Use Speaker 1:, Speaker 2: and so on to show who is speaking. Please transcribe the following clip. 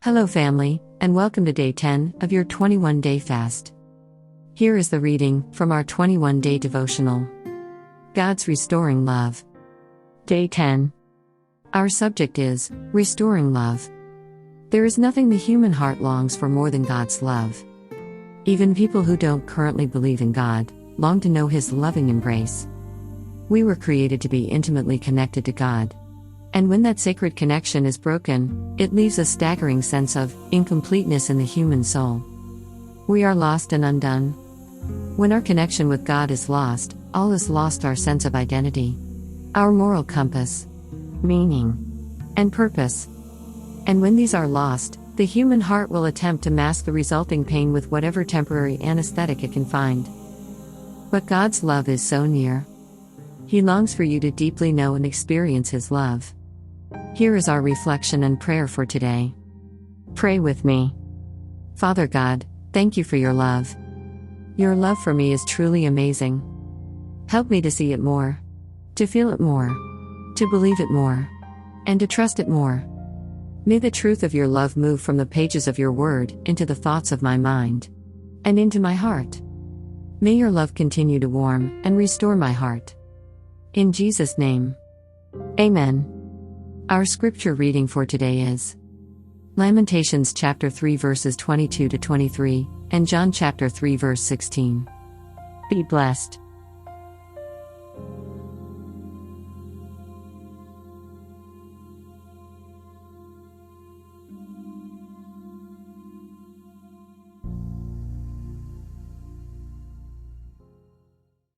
Speaker 1: Hello family, and welcome to day 10 of your 21-day fast. Here is the reading from our 21-day devotional. God's Restoring Love. Day 10. Our subject is, Restoring Love. There is nothing the human heart longs for more than God's love. Even people who don't currently believe in God, long to know His loving embrace. We were created to be intimately connected to God. And when that sacred connection is broken, it leaves a staggering sense of incompleteness in the human soul. We are lost and undone. When our connection with God is lost, all is lost: our sense of identity, our moral compass, meaning, and purpose. And when these are lost, the human heart will attempt to mask the resulting pain with whatever temporary anesthetic it can find. But God's love is so near. He longs for you to deeply know and experience His love. Here is our reflection and prayer for today. Pray with me. Father God, thank you for your love. Your love for me is truly amazing. Help me to see it more, to feel it more, to believe it more, and to trust it more. May the truth of your love move from the pages of your word into the thoughts of my mind and into my heart. May your love continue to warm and restore my heart. In Jesus' name. Amen. Our scripture reading for today is Lamentations chapter 3 verses 22 to 23, and John chapter 3 verse 16. Be blessed.